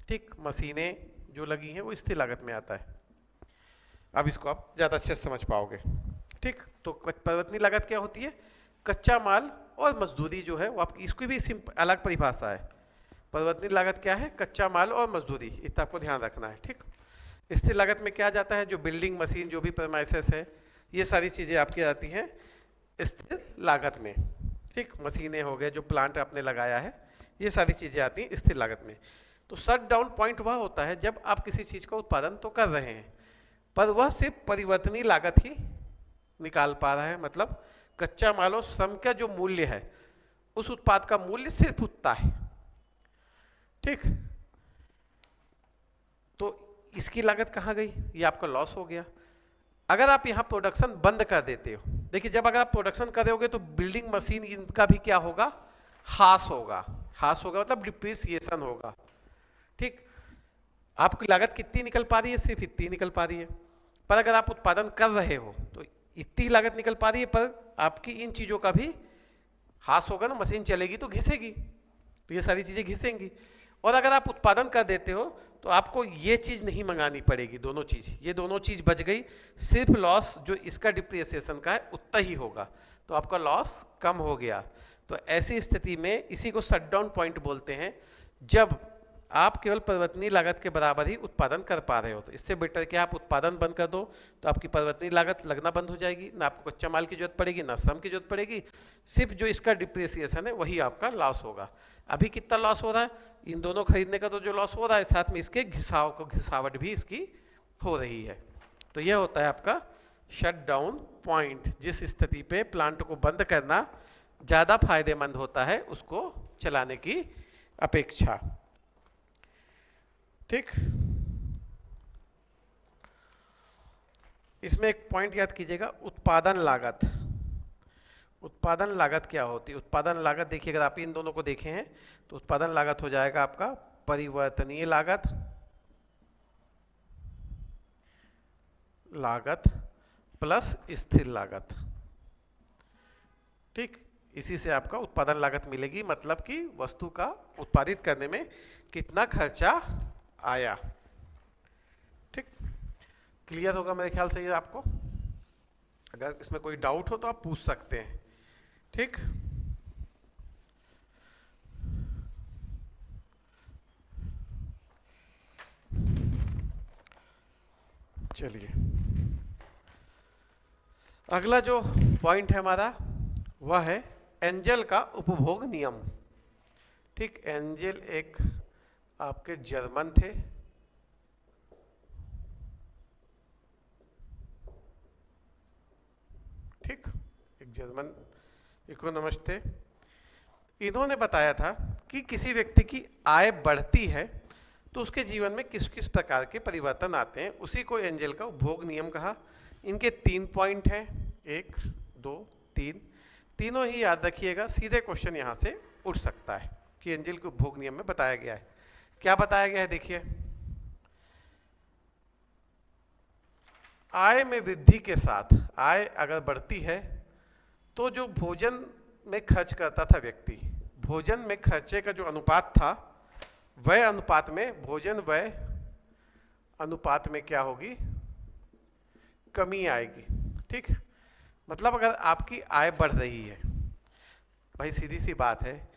ठीक, मशीनें जो लगी हैं वो स्थिर लागत में आता है। अब इसको आप ज्यादा अच्छे से समझ पाओगे, ठीक। तो परिवर्तनीय लागत क्या होती है, कच्चा माल और मजदूरी जो है वो आपकी, इसकी भी अलग परिभाषा है। परिवर्तनीय लागत क्या है, कच्चा माल और मजदूरी, इतना आपको ध्यान रखना है, ठीक। स्थिर लागत में क्या जाता है, जो बिल्डिंग मशीन जो भी प्रेमाइसेस है ये सारी चीजें आपकी आती हैं स्थिर लागत में, ठीक। मशीनें हो गए, जो प्लांट आपने लगाया है, ये सारी चीजें आती हैं स्थिर लागत में। तो शट डाउन पॉइंट वह होता है जब आप किसी चीज का उत्पादन तो कर रहे हैं पर वह सिर्फ परिवर्तनीय लागत ही निकाल पा रहा है, मतलब कच्चा माल और श्रम का जो मूल्य है उस उत्पाद का मूल्य सिर्फ उतना है। ठीक, तो इसकी लागत कहाँ गई, ये आपका लॉस हो गया। अगर आप यहाँ प्रोडक्शन बंद कर देते हो, देखिए जब अगर आप प्रोडक्शन कर रहे होगे तो बिल्डिंग मशीन इनका भी क्या होगा, हास होगा। हास होगा मतलब डिप्रिसिएशन होगा। ठीक, आपकी लागत कितनी निकल पा रही है, सिर्फ इतनी निकल पा रही है। पर अगर आप उत्पादन कर रहे हो तो इतनी लागत निकल पा रही है, पर आपकी इन चीजों का भी हास होगा ना, मशीन चलेगी तो घिसेगी, तो ये सारी चीजें घिसेंगी। और अगर आप उत्पादन कर देते हो तो आपको ये चीज नहीं मंगानी पड़ेगी, दोनों चीज, ये दोनों चीज बच गई। सिर्फ लॉस जो इसका डिप्रिसिएशन का है उतना ही होगा, तो आपका लॉस कम हो गया। तो ऐसी स्थिति में इसी को शटडाउन पॉइंट बोलते हैं, जब आप केवल परिवर्तनीय लागत के बराबर ही उत्पादन कर पा रहे हो। तो इससे बेटर कि आप उत्पादन बंद कर दो, तो आपकी परिवर्तनीय लागत लगना बंद हो जाएगी, ना आपको कच्चा माल की जरूरत पड़ेगी, ना श्रम की जरूरत पड़ेगी, सिर्फ जो इसका डिप्रिसिएशन है वही आपका लॉस होगा। अभी कितना लॉस हो रहा है, इन दोनों खरीदने का तो जो लॉस हो रहा है, साथ में इसके घिसावट भी इसकी हो रही है। तो यह होता है आपका शट डाउन पॉइंट, जिस स्थिति पे प्लांट को बंद करना ज़्यादा फायदेमंद होता है उसको चलाने की अपेक्षा। ठीक, इसमें एक पॉइंट याद कीजिएगा, उत्पादन लागत। उत्पादन लागत क्या होती है, उत्पादन लागत देखिए, अगर आप इन दोनों को देखें हैं तो उत्पादन लागत हो जाएगा आपका परिवर्तनीय लागत, लागत प्लस स्थिर लागत। ठीक, इसी से आपका उत्पादन लागत मिलेगी, मतलब कि वस्तु का उत्पादित करने में कितना खर्चा आया। ठीक, क्लियर होगा मेरे ख्याल से ये आपको। अगर इसमें कोई डाउट हो तो आप पूछ सकते हैं। ठीक, चलिए अगला जो पॉइंट है हमारा वह है एंजल का उपभोग नियम। ठीक, एंजल एक आपके जर्मन थे, ठीक, एक जर्मन इकोनॉमिस्ट थे। इन्होंने बताया था कि किसी व्यक्ति की आय बढ़ती है तो उसके जीवन में किस किस प्रकार के परिवर्तन आते हैं, उसी को एंजल का उपभोग नियम कहा। इनके 3 पॉइंट हैं, 1 2 3, तीनों ही याद रखिएगा, सीधे क्वेश्चन यहाँ से उठ सकता है कि एंजल के उपभोग नियम में बताया गया है। क्या बताया गया है, देखिए, आय में वृद्धि के साथ, आय अगर बढ़ती है तो जो भोजन में खर्च करता था व्यक्ति, भोजन में खर्चे का जो अनुपात था, वह अनुपात में, भोजन व्यय अनुपात में क्या होगी, कमी आएगी। ठीक, मतलब अगर आपकी आय बढ़ रही है, भाई सीधी सी बात है,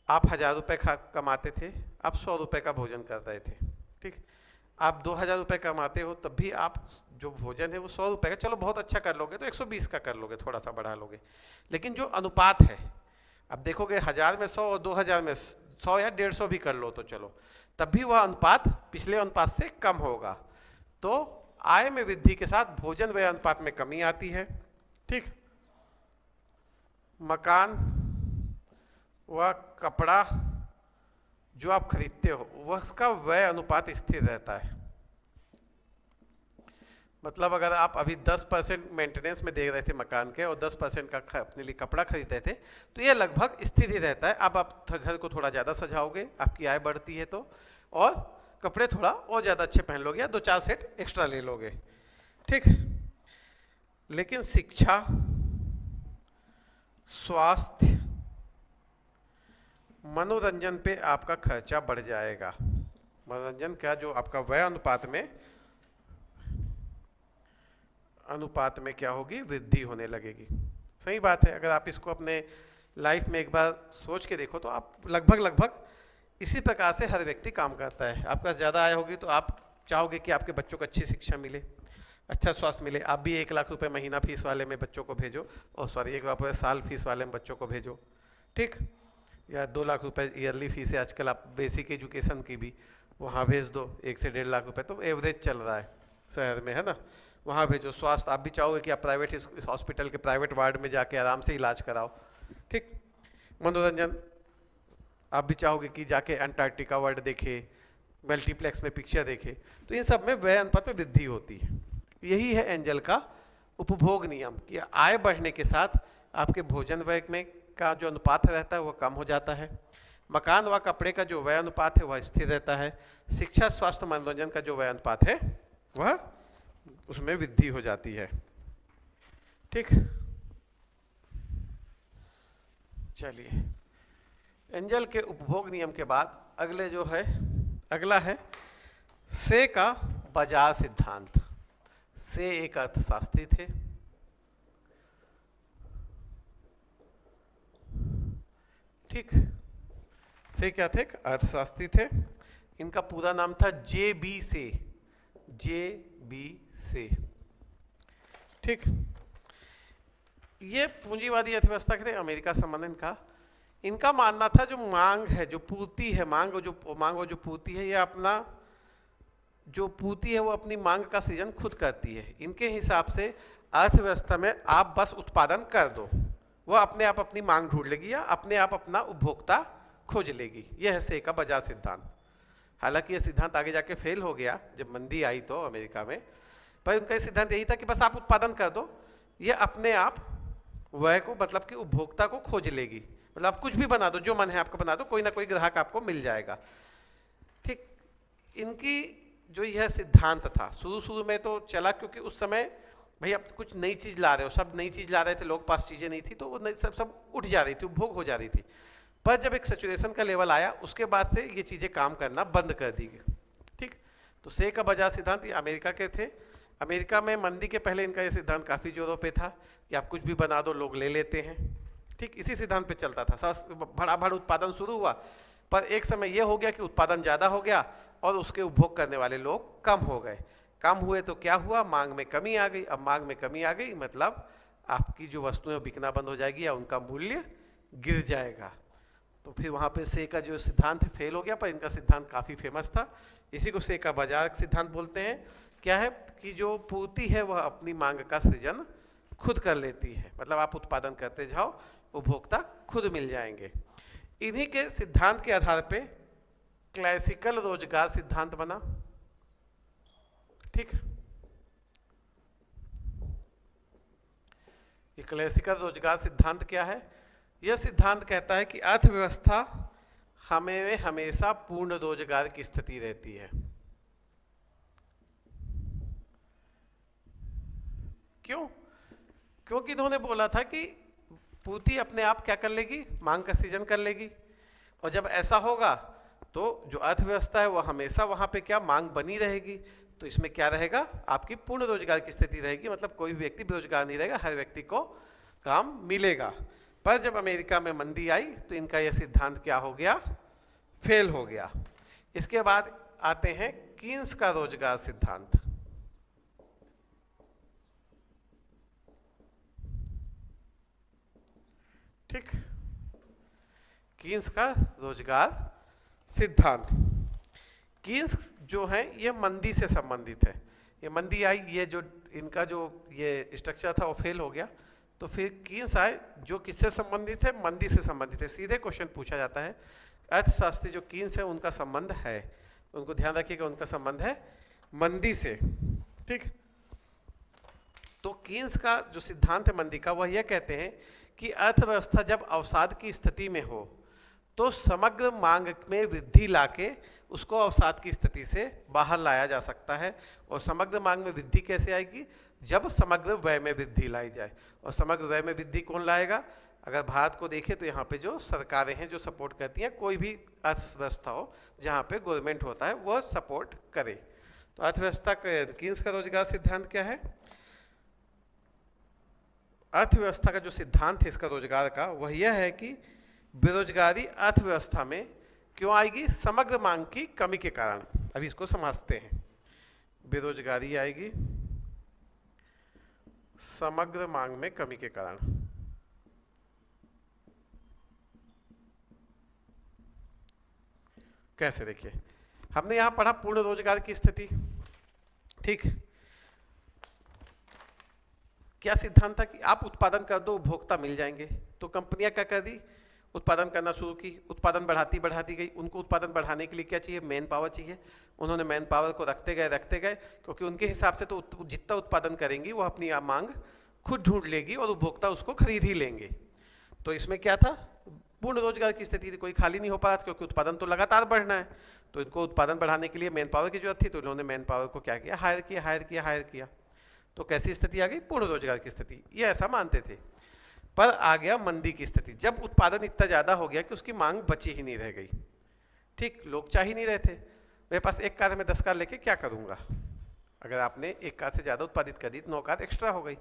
आप 1000 रुपये कमाते थे, आप 100 रुपये का भोजन कर रहे थे। ठीक, आप 2000 रुपये कमाते हो तब भी आप जो भोजन है वो 100 रुपये का, चलो बहुत अच्छा कर लोगे तो 120 का कर लोगे, थोड़ा सा बढ़ा लोगे, लेकिन जो अनुपात है, अब देखोगे 1000 में 100 और 2000 में 100 या 150 भी कर लो तो चलो, तब भी वह अनुपात पिछले अनुपात से कम होगा। तो आय में वृद्धि के साथ भोजन व्यय अनुपात में कमी आती है। ठीक, मकान व कपड़ा जो आप खरीदते हो वह उसका व्यय अनुपात स्थिर रहता है। मतलब अगर आप अभी 10% मेंटेनेंस में दे रहे थे मकान के और 10% का अपने लिए कपड़ा खरीद रहे थे, तो ये लगभग स्थिर ही रहता है। अब आप घर को थोड़ा ज़्यादा सजाओगे, आपकी आय बढ़ती है तो, और कपड़े थोड़ा और ज़्यादा अच्छे पहन लोगे या 2-4 सेट एक्स्ट्रा ले लोगे। ठीक, लेकिन शिक्षा, स्वास्थ्य, मनोरंजन पे आपका खर्चा बढ़ जाएगा। मनोरंजन का जो आपका व्यय अनुपात में क्या होगी, वृद्धि होने लगेगी। सही बात है, अगर आप इसको अपने लाइफ में एक बार सोच के देखो तो आप लगभग इसी प्रकार से हर व्यक्ति काम करता है। आपका ज़्यादा आय होगी तो आप चाहोगे कि आपके बच्चों को अच्छी शिक्षा मिले, अच्छा स्वास्थ्य मिले, आप भी 1 लाख रुपए महीना फीस वाले में बच्चों को भेजो, और सॉरी 1 लाख रुपए साल फीस वाले में बच्चों को भेजो। ठीक, या 2 लाख रुपए ईयरली फीस है आजकल, आप बेसिक एजुकेशन की भी वहाँ भेज दो, 1 से 1.5 लाख रुपए तो एवरेज चल रहा है। शहर में, है ना, वहाँ भेजो। स्वास्थ्य, आप भी चाहोगे कि आप प्राइवेट इस हॉस्पिटल के प्राइवेट वार्ड में जाके आराम से इलाज कराओ, ठीक। मनोरंजन, आप भी चाहोगे कि जाके अंटार्कटिका वर्ल्ड देखे, मल्टीप्लेक्स में पिक्चर देखे, तो इन सब में व्यय अनुपात में वृद्धि होती है। यही है एंजल का उपभोग नियम कि आय बढ़ने के साथ आपके भोजन व्यय में का जो अनुपात रहता है वह कम हो जाता है। मकान व कपड़े का जो व्यय अनुपात है वह स्थिर रहता है। शिक्षा, स्वास्थ्य, मनोरंजन का जो व्यय अनुपात है वह उसमें वृद्धि हो जाती है, ठीक। चलिए, एंजल के उपभोग नियम के बाद अगले जो है, अगला है से का बाजार सिद्धांत। से एक अर्थशास्त्री थे, ठीक। से क्या थे? अर्थशास्त्री थे। इनका पूरा नाम था जे बी से, जे बी से, ठीक। ये पूंजीवादी अर्थव्यवस्था के थे, अमेरिका संबंध इनका। इनका मानना था जो मांग है, जो पूर्ति है, मांग और जो पूर्ति है, ये अपना जो पूर्ति है वो अपनी मांग का सृजन खुद करती है। इनके हिसाब से अर्थव्यवस्था में आप बस उत्पादन कर दो, वो अपने आप अपनी मांग ढूंढ लेगी या अपने आप अपना उपभोक्ता खोज लेगी। यह है से का बाजार सिद्धांत। हालांकि यह सिद्धांत आगे जाके फेल हो गया जब मंदी आई तो अमेरिका में, पर उनका यह सिद्धांत यही था कि बस आप उत्पादन कर दो, ये अपने आप वह को, मतलब कि उपभोक्ता को खोज लेगी। मतलब आप कुछ भी बना दो, जो मन है आपका बना दो, कोई ना कोई ग्राहक आपको मिल जाएगा, ठीक। इनकी जो यह सिद्धांत था शुरू में तो चला, क्योंकि उस समय भाई आप कुछ नई चीज ला रहे हो, सब नई चीज ला रहे थे, लोग पास चीजें नहीं थी, तो वो सब उठ जा रही थी, उपभोग हो जा रही थी। पर जब एक सैचुरेशन का लेवल आया उसके बाद से ये चीजें काम करना बंद कर दी गई, ठीक। तो से का बाजार सिद्धांत ये अमेरिका के थे। अमेरिका में मंदी के पहले इनका ये सिद्धांत काफी जोरों पे था कि आप कुछ भी बना दो, लोग ले लेते हैं, ठीक। इसी सिद्धांत पे चलता था। भड़ उत्पादन शुरू हुआ, पर एक समय यह हो गया कि उत्पादन ज्यादा हो गया और उसके उपभोग करने वाले लोग कम हो गए। कम हुए तो क्या हुआ, मांग में कमी आ गई। अब मांग में कमी आ गई मतलब आपकी जो वस्तुएं बिकना बंद हो जाएगी या उनका मूल्य गिर जाएगा। तो फिर वहां पे से का जो सिद्धांत है फेल हो गया, पर इनका सिद्धांत काफी फेमस था। इसी को से का बाजार सिद्धांत बोलते हैं। क्या है कि जो पूर्ति है वह अपनी मांग का सृजन खुद कर लेती है, मतलब आप उत्पादन करते जाओ, उपभोक्ता खुद मिल जाएंगे। इन्हीं के सिद्धांत के आधार पे क्लासिकल रोजगार सिद्धांत बना, ठीक। ये क्लासिकल रोजगार सिद्धांत क्या है? यह सिद्धांत कहता है कि अर्थव्यवस्था हमें हमेशा पूर्ण रोजगार की स्थिति रहती है। क्यों? क्योंकि इन्होंने बोला था कि पूर्ति अपने आप क्या कर लेगी, मांग का सृजन कर लेगी, और जब ऐसा होगा तो जो अर्थव्यवस्था है वह हमेशा वहां पे क्या मांग बनी रहेगी, तो इसमें क्या रहेगा, आपकी पूर्ण रोजगार की स्थिति रहेगी, मतलब कोई भी व्यक्ति बेरोजगार नहीं रहेगा, हर व्यक्ति को काम मिलेगा। पर जब अमेरिका में मंदी आई तो इनका यह सिद्धांत क्या हो गया, फेल हो गया। इसके बाद आते हैं कीन्स का रोजगार सिद्धांत, ठीक। कीन्स का रोजगार सिद्धांत, कीन्स जो है ये मंदी से संबंधित है। ये मंदी आई, ये जो इनका जो ये स्ट्रक्चर था वो फेल हो गया, तो फिर कीन्स आए जो किससे संबंधित है, मंदी से संबंधित है। सीधे क्वेश्चन पूछा जाता है, अर्थशास्त्री जो कीन्स है उनका संबंध है, उनको ध्यान रखिएगा, उनका संबंध है मंदी से, ठीक। तो कीन्स का जो सिद्धांत है मंदी का, वह यह कहते हैं कि अर्थव्यवस्था जब अवसाद की स्थिति में हो तो समग्र मांग में वृद्धि लाके उसको अवसाद की स्थिति से बाहर लाया जा सकता है। और समग्र मांग में वृद्धि कैसे आएगी, जब समग्र व्यय में वृद्धि लाई जाए। और समग्र व्यय में वृद्धि कौन लाएगा, अगर भारत को देखें तो यहाँ पे जो सरकारें हैं जो सपोर्ट करती हैं, कोई भी अर्थव्यवस्था हो जहाँ पे गवर्नमेंट होता है वह सपोर्ट करे। तो अर्थव्यवस्था कीन्स का रोजगार सिद्धांत क्या है, अर्थव्यवस्था का जो सिद्धांत है इसका रोजगार का, वह यह है कि बेरोजगारी अर्थव्यवस्था में क्यों आएगी, समग्र मांग की कमी के कारण। अभी इसको समझते हैं, बेरोजगारी आएगी समग्र मांग में कमी के कारण। कैसे, देखिए हमने यहां पढ़ा पूर्ण रोजगार की स्थिति, ठीक। क्या सिद्धांत था कि आप उत्पादन कर दो, उपभोक्ता मिल जाएंगे। तो कंपनियां क्या कर दी, उत्पादन करना शुरू की, उत्पादन बढ़ाती बढ़ाती गई। उनको उत्पादन बढ़ाने के लिए क्या चाहिए, मैन पावर चाहिए। उन्होंने मैन पावर को रखते गए, क्योंकि उनके हिसाब से तो जितना उत्पादन करेंगी वो अपनी मांग खुद ढूंढ लेगी और उपभोक्ता उसको खरीद ही लेंगे। तो इसमें क्या था, पूर्ण रोजगार की स्थिति थी, कोई खाली नहीं हो पा रहा था, क्योंकि उत्पादन तो लगातार बढ़ना है। तो इनको उत्पादन बढ़ाने के लिए मैन पावर की जरूरत थी, तो इन्होंने मैन पावर को क्या किया, हायर किया। तो कैसी स्थिति आ गई, पूर्ण रोजगार की स्थिति, ये ऐसा मानते थे। पर आ गया मंदी की स्थिति, जब उत्पादन इतना ज्यादा हो गया कि उसकी मांग बची ही नहीं रह गई। ठीक, लोग चाह ही नहीं रहे थे, मेरे पास एक कार है, मैं 10 कार लेके क्या करूंगा। अगर आपने एक कार से ज्यादा उत्पादित कर दी तो 9 कार एक्स्ट्रा हो गई।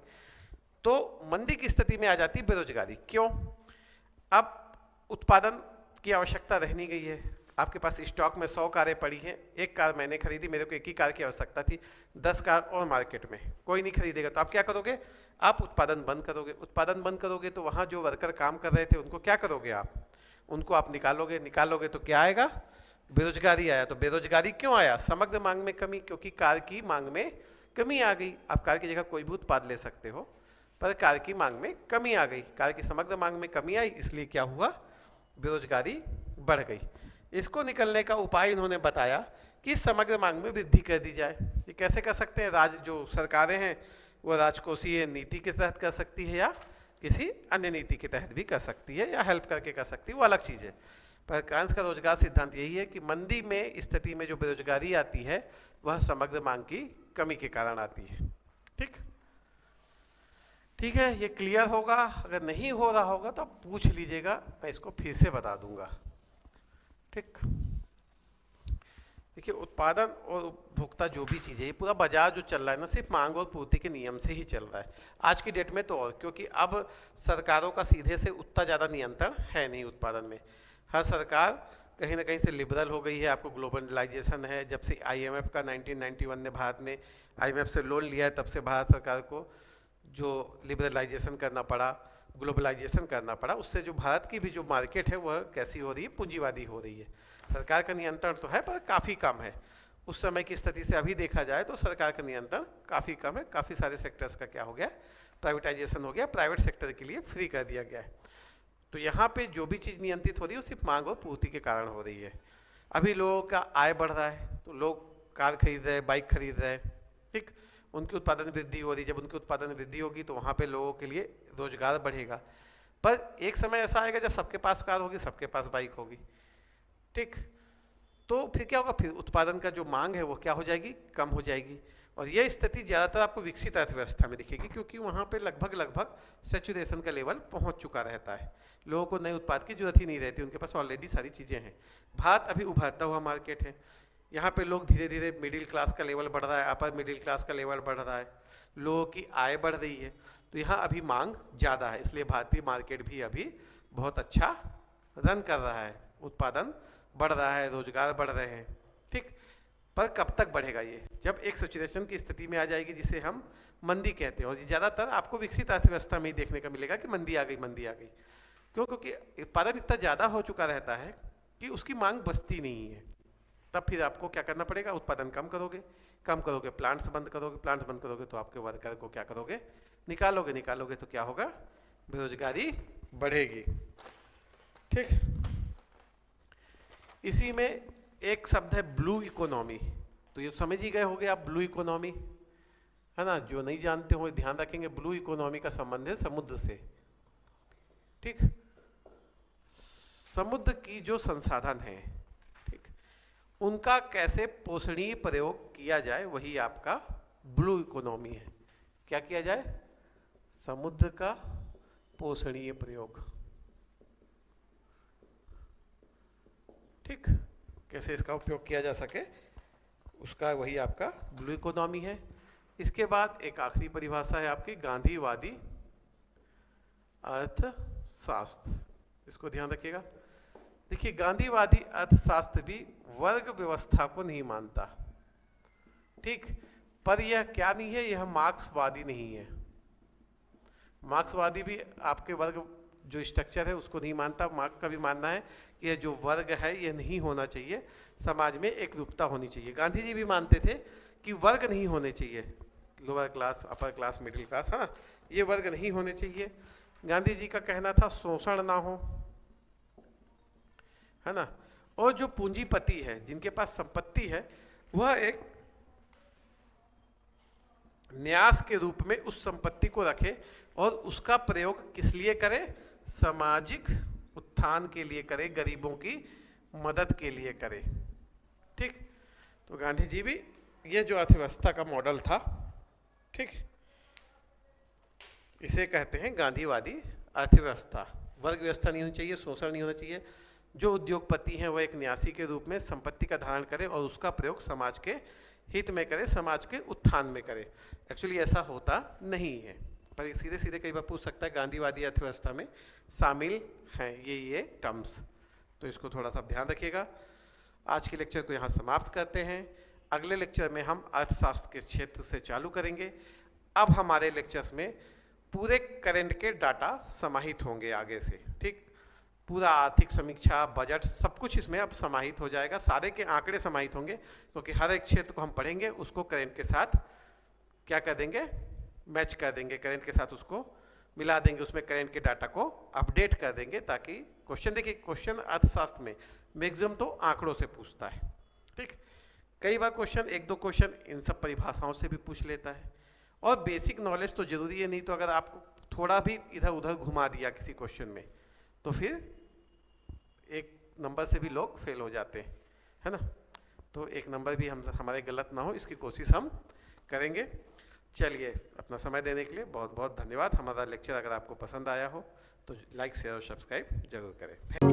तो मंदी की स्थिति में आ जाती बेरोजगारी। क्यों, अब उत्पादन की आवश्यकता रह नहीं गई है। आपके पास स्टॉक में 100 कारें पड़ी हैं, एक कार मैंने खरीदी, मेरे को एक ही कार की आवश्यकता थी, 10 कार और मार्केट में कोई नहीं खरीदेगा। तो आप क्या करोगे, आप उत्पादन बंद करोगे। उत्पादन बंद करोगे तो वहां जो वर्कर काम कर रहे थे उनको क्या करोगे, आप उनको आप निकालोगे तो क्या आएगा, बेरोजगारी आया। तो बेरोजगारी क्यों आया, समग्र मांग में कमी, क्योंकि कार की मांग में कमी आ गई। आप कार की जगह कोई भी उत्पाद ले सकते हो, पर कार की मांग में कमी आ गई, कार की समग्र मांग में कमी आई, इसलिए क्या हुआ, बेरोजगारी बढ़ गई। इसको निकलने का उपाय इन्होंने बताया कि समग्र मांग में वृद्धि कर दी जाए। ये कैसे कर सकते हैं, जो सरकारें हैं वो राजकोषीय नीति के तहत कर सकती है, या किसी अन्य नीति के तहत भी कर सकती है, या हेल्प करके कर सकती है, वो अलग चीज़ है। पर कांस का रोजगार सिद्धांत यही है कि मंदी में स्थिति में जो बेरोजगारी आती है वह समग्र मांग की कमी के कारण आती है। ठीक है, ये क्लियर होगा। अगर नहीं हो रहा होगा तो आप पूछ लीजिएगा, मैं इसको फिर से बता दूंगा। ठीक, देखिए उत्पादन और उपभोक्ता जो भी चीज़ है, ये पूरा बाजार जो चल रहा है ना, सिर्फ मांग और पूर्ति के नियम से ही चल रहा है आज की डेट में। तो और क्योंकि अब सरकारों का सीधे से उतना ज़्यादा नियंत्रण है नहीं उत्पादन में। हर सरकार कहीं ना कहीं से लिबरल हो गई है। आपको ग्लोबलाइजेशन है, जब से IMF का 1991 में भारत ने IMF से लोन लिया है, तब से भारत सरकार को जो लिबरलाइजेशन करना पड़ा, ग्लोबलाइजेशन करना पड़ा, उससे जो भारत की भी जो मार्केट है वह कैसी हो रही है, पूंजीवादी हो रही है। सरकार का नियंत्रण तो है पर काफ़ी कम है। उस समय की स्थिति से अभी देखा जाए तो सरकार का नियंत्रण काफ़ी कम है। काफ़ी सारे सेक्टर्स का क्या हो गया, प्राइवेटाइजेशन हो गया, प्राइवेट सेक्टर के लिए फ्री कर दिया गया है। तो यहाँ पे जो भी चीज़ नियंत्रित हो रही है वो सिर्फ मांग और पूर्ति के कारण हो रही है। अभी लोगों का आय बढ़ रहा है तो लोग कार खरीद रहे हैं, बाइक खरीद रहे हैं। ठीक, उनकी उत्पादन वृद्धि हो रही है। जब उनकी उत्पादन वृद्धि होगी तो वहाँ पे लोगों के लिए रोजगार बढ़ेगा। पर एक समय ऐसा आएगा जब सबके पास कार होगी, सबके पास बाइक होगी। ठीक, तो फिर क्या होगा, फिर उत्पादन का जो मांग है वो क्या हो जाएगी, कम हो जाएगी। और यह स्थिति ज़्यादातर आपको विकसित अर्थव्यवस्था में दिखेगी, क्योंकि वहाँ पे लगभग सेचुरेशन का लेवल पहुँच चुका रहता है। लोगों को नए उत्पाद की जरूरत ही नहीं रहती, उनके पास ऑलरेडी सारी चीज़ें हैं। भारत अभी उभरता हुआ मार्केट है, यहाँ पे लोग धीरे धीरे मिडिल क्लास का लेवल बढ़ रहा है, अपर मिडिल क्लास का लेवल बढ़ रहा है, लोगों की आय बढ़ रही है। तो यहाँ अभी मांग ज़्यादा है, इसलिए भारतीय मार्केट भी अभी बहुत अच्छा रन कर रहा है, उत्पादन बढ़ रहा है, रोजगार बढ़ रहे हैं। ठीक, पर कब तक बढ़ेगा ये, जब एक सिचुएशन की स्थिति में आ जाएगी जिसे हम मंदी कहते हैं। और ज़्यादातर आपको विकसित अर्थव्यवस्था में ही देखने का मिलेगा कि मंदी आ गई। क्यों, क्योंकि उत्पादन इतना ज़्यादा हो चुका रहता है कि उसकी मांग बचती नहीं है। तब फिर आपको क्या करना पड़ेगा, उत्पादन कम करोगे, प्लांट्स बंद करोगे तो आपके वर्कर को क्या करोगे, निकालोगे तो क्या होगा, बेरोजगारी बढ़ेगी। ठीक, इसी में एक शब्द है ब्लू इकोनॉमी। तो ये समझ ही गए होंगे आप, ब्लू इकोनॉमी है ना। जो नहीं जानते हो ध्यान रखेंगे, ब्लू इकोनॉमी का संबंध है समुद्र से। ठीक, समुद्र की जो संसाधन है, ठीक, उनका कैसे पोषणीय प्रयोग किया जाए, वही आपका ब्लू इकोनॉमी है। क्या किया जाए, समुद्र का पोषणीय प्रयोग। ठीक, कैसे इसका उपयोग किया जा सके, उसका वही आपका ब्लू इकोनॉमी है। इसके बाद एक आखिरी परिभाषा है आपकी, गांधीवादी अर्थशास्त्र। इसको ध्यान रखिएगा। देखिए, गांधीवादी अर्थशास्त्र भी वर्ग व्यवस्था को नहीं मानता। ठीक, पर यह क्या नहीं है, यह मार्क्सवादी नहीं है। मार्क्सवादी भी आपके वर्ग जो स्ट्रक्चर है उसको नहीं मानता। मार्क्स का भी मानना है कि यह जो वर्ग है यह नहीं होना चाहिए, समाज में एकरूपता होनी चाहिए। गांधी जी भी मानते थे कि वर्ग नहीं होने चाहिए, lower class, upper class, middle class, है ना, ये वर्ग नहीं होने चाहिए। गांधी जी का कहना था शोषण ना हो, है ना, और जो पूंजीपति है, जिनके पास संपत्ति है, वह एक न्यास के रूप में उस संपत्ति को रखे और उसका प्रयोग किस लिए करे, सामाजिक उत्थान के लिए करे, गरीबों की मदद के लिए करे। ठीक, तो गांधी जी भी ये जो अर्थव्यवस्था का मॉडल था, ठीक, इसे कहते हैं गांधीवादी अर्थव्यवस्था। वर्ग व्यवस्था नहीं होनी चाहिए, शोषण नहीं होना चाहिए। जो उद्योगपति हैं वह एक न्यासी के रूप में संपत्ति का धारण करे और उसका प्रयोग समाज के हित में करे, समाज के उत्थान में करे। एक्चुअली ऐसा होता नहीं है, पर सीधे सीधे कई बार पूछ सकता है गांधीवादी अर्थव्यवस्था में शामिल हैं ये टर्म्स, तो इसको थोड़ा सा ध्यान रखिएगा। आज के लेक्चर को यहाँ समाप्त करते हैं। अगले लेक्चर में हम अर्थशास्त्र के क्षेत्र से चालू करेंगे। अब हमारे लेक्चर्स में पूरे करंट के डाटा समाहित होंगे आगे से, ठीक, पूरा आर्थिक समीक्षा, बजट, सब कुछ इसमें अब समाहित हो जाएगा, सारे के आंकड़े समाहित होंगे, क्योंकि हर एक क्षेत्र को हम पढ़ेंगे, उसको करंट के साथ क्या कर देंगे, मैच कर देंगे, करंट के साथ उसको मिला देंगे, उसमें करंट के डाटा को अपडेट कर देंगे, ताकि क्वेश्चन, देखिए क्वेश्चन अर्थशास्त्र में मैक्सिमम तो आंकड़ों से पूछता है, ठीक, कई बार क्वेश्चन, एक दो क्वेश्चन इन सब परिभाषाओं से भी पूछ लेता है, और बेसिक नॉलेज तो जरूरी है, नहीं तो अगर आपको थोड़ा भी इधर उधर घुमा दिया किसी क्वेश्चन में तो फिर एक नंबर से भी लोग फेल हो जाते हैं, है ना, तो एक नंबर भी हम हमारे गलत ना हो, इसकी कोशिश हम करेंगे। चलिए, अपना समय देने के लिए बहुत बहुत धन्यवाद। हमारा लेक्चर अगर आपको पसंद आया हो तो लाइक, शेयर और सब्सक्राइब जरूर करें।